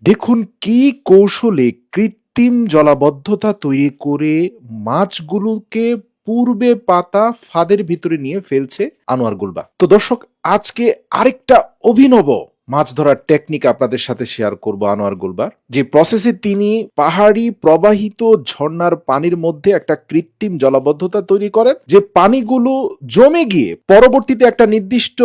দেখুন কি কৌশলে কৃত্রিম জলাবদ্ধতা তৈরি করে মাছগুলোকে পূর্বে পাতা ফাঁদের ভিতরে নিয়ে ফেলছে আনোয়ার গুলবা। তো দর্শক, আজকে আরেকটা অভিনব মাছ ধরার টেকনিক আপনাদের সাথে শেয়ার করব আনোয়ার গুলবার, যে প্রসেসে তিনি পাহাড়ি প্রবাহিত ঝর্ণার পানির মধ্যে একটা কৃত্রিম জলাবদ্ধতা তৈরি করেন, যে পানিগুলো জমে গিয়ে পরবর্তীতে একটা নির্দিষ্ট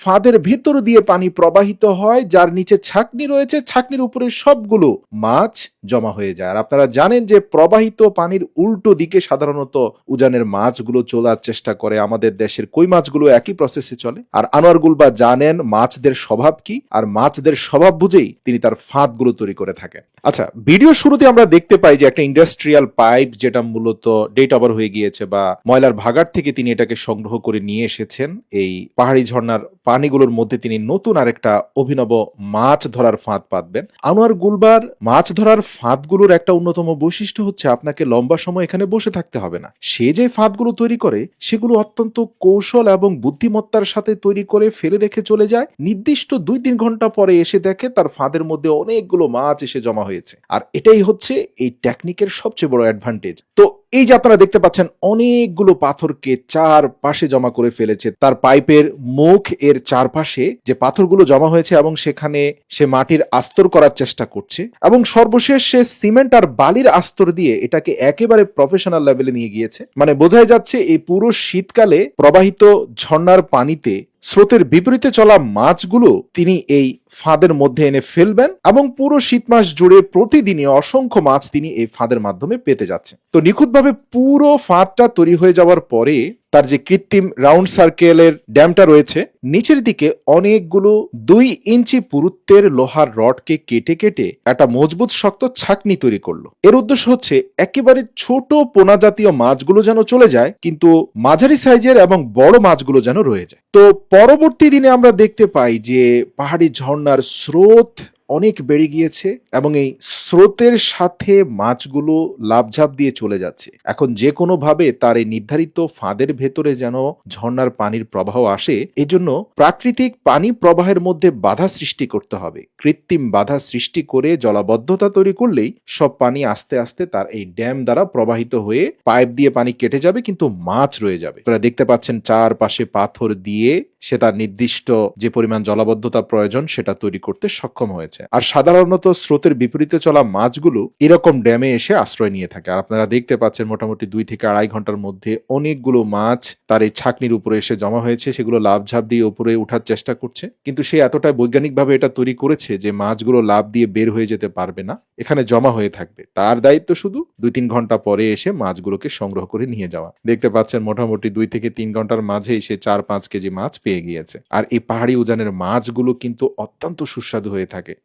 ফাঁদের ভেতর দিয়ে পানি প্রবাহিত হয়, যার নিচে ছাকনি রয়েছে, ছাকনির উপরে সবগুলো মাছ জমা হয়ে যায়। আর আপনারা জানেন যে প্রবাহিত পানির উল্টো দিকে সাধারণত উজানের মাছগুলো চলার চেষ্টা করে, আমাদের দেশের কই মাছগুলো একই প্রসেসে চলে। আর আনোয়ার গুলবা জানেন মাছদের স্বভাব কি, আর মাছদের স্বভাব বুঝেই তিনি তার ফাঁদগুলো তৈরি করে থাকেন। আচ্ছা, ভিডিও শুরুতে আমরা দেখতে পাই যে একটা ইন্ডাস্ট্রিয়াল পাইপ, যেটা মূলত ডেট ওভার হয়ে গিয়েছে বা ময়লার ভাগাড় থেকে তিনি এটাকে সংগ্রহ করে নিয়ে এসেছেন। এই পাহাড়ি ঝর্ণার পানিগুলোর মধ্যে তিনি নতুন আরেকটা অভিনব মাছ ধরার ফাঁদ পাতবেন। আনোয়ার গুলবার মাছ ধরার ফাঁদগুলোর একটা অন্যতম বৈশিষ্ট্য হচ্ছে আপনাকে লম্বা সময় এখানে বসে থাকতে হবে না। সে যে ফাঁদগুলো তৈরি করে সেগুলো অত্যন্ত কৌশল এবং বুদ্ধিমত্তার সাথে তৈরি করে ফেলে রেখে চলে যায়। নির্দিষ্ট 2-3 ঘন্টা পরে এসে দেখে তার ফাঁদের মধ্যে অনেকগুলো মাছ এসে জমা হয়েছে। আর এটাই হচ্ছে এই টেকনিকের সবচেয়ে বড় অ্যাডভান্টেজ। তো এই যে আপনারা দেখতে পাচ্ছেন অনেকগুলো পাথরকে চারপাশে জমা করে ফেলেছে, তার পাইপের মুখ এর চারপাশে যে পাথরগুলো জমা হয়েছে, এবং সেখানে সে মাটির আস্তর করার চেষ্টা করছে, এবং সর্বশেষ সে সিমেন্ট আর বালির আস্তর দিয়ে এটাকে একেবারে প্রফেশনাল লেভেলে নিয়ে গিয়েছে। মানে বোঝাই যাচ্ছে এই পুরো শীতকালে প্রবাহিত ঝর্ণার পানিতে স্রোতের বিপরীতে চলা মাছগুলো তিনি এই ফাঁদের মধ্যে এনে ফেলবেন, এবং পুরো শীত মাস জুড়ে প্রতিদিনই অসংখ্য মাছ তিনি এই ফাঁদের মাধ্যমে পেতে যাচ্ছেন। তো নিখুঁতভাবে পুরো ফাঁদটা তৈরি হয়ে যাওয়ার পরে তার যে কৃত্রিম রাউন্ড সার্কেলের ড্যামটা রয়েছে, নিচের দিকে অনেকগুলো 2 ইঞ্চি পুরুত্বের লোহার রডকে কেটে কেটে একটা মজবুত শক্ত ছাকনি তৈরি করলো। এর উদ্দেশ্য হচ্ছে একেবারে ছোট পোনা জাতীয় মাছগুলো যেন চলে যায়, কিন্তু মাঝারি সাইজের এবং বড় মাছগুলো যেন রয়ে যায়। তো পরবর্তী দিনে আমরা দেখতে পাই যে পাহাড়ি ঝর্ণার স্রোত অনেক বেড়ে গিয়েছে, এবং এই স্রোতের সাথে মাছগুলো লাফঝাপ দিয়ে চলে যাচ্ছে। এখন যে কোনো ভাবে তার এই নির্ধারিত ফাঁদের ভেতরে যেন ঝর্ণার পানির প্রবাহ আসে, এজন্য প্রাকৃতিক পানি প্রবাহের মধ্যে বাধা সৃষ্টি করতে হবে। কৃত্রিম বাধা সৃষ্টি করে জলাবদ্ধতা তৈরি করলেই সব পানি আস্তে আস্তে তার এই ড্যাম দ্বারা প্রবাহিত হয়ে পাইপ দিয়ে পানি কেটে যাবে, কিন্তু মাছ রয়ে যাবে। আপনারা দেখতে পাচ্ছেন চারপাশে পাথর দিয়ে সে তার নির্দিষ্ট যে পরিমাণ জলাবদ্ধতা প্রয়োজন সেটা তৈরি করতে সক্ষম হয়েছে। আর সাধারণত স্রোতের বিপরীতে চলা মাছগুলো এরকম ড্যামে এসে আশ্রয় নিয়ে থাকে। আর আপনারা দেখতে পাচ্ছেন মোটামুটি 2 থেকে 2.5 ঘন্টার মধ্যে অনেকগুলো মাছ তার এই ছাকনির উপরে এসে জমা হয়েছে, সেগুলো লাফঝাপ দিয়ে উপরে উঠার চেষ্টা করছে, কিন্তু সে এতটাই বৈজ্ঞানিকভাবে এটা তৈরি করেছে যে মাছগুলো লাফ দিয়ে বের হয়ে যেতে পারবে না, এখানে জমা হয়ে থাকবে। তার দায়িত্ব শুধু 2-3 ঘন্টা পরে এসে মাছগুলোকে সংগ্রহ করে নিয়ে যাওয়া। দেখতে পাচ্ছেন মোটামুটি 2 থেকে 3 ঘন্টার মাঝেই সে 4-5 কেজি মাছ পেয়ে গিয়েছে। আর এই পাহাড়ি উজানের মাছগুলো কিন্তু অত্যন্ত সুস্বাদু হয়ে থাকে।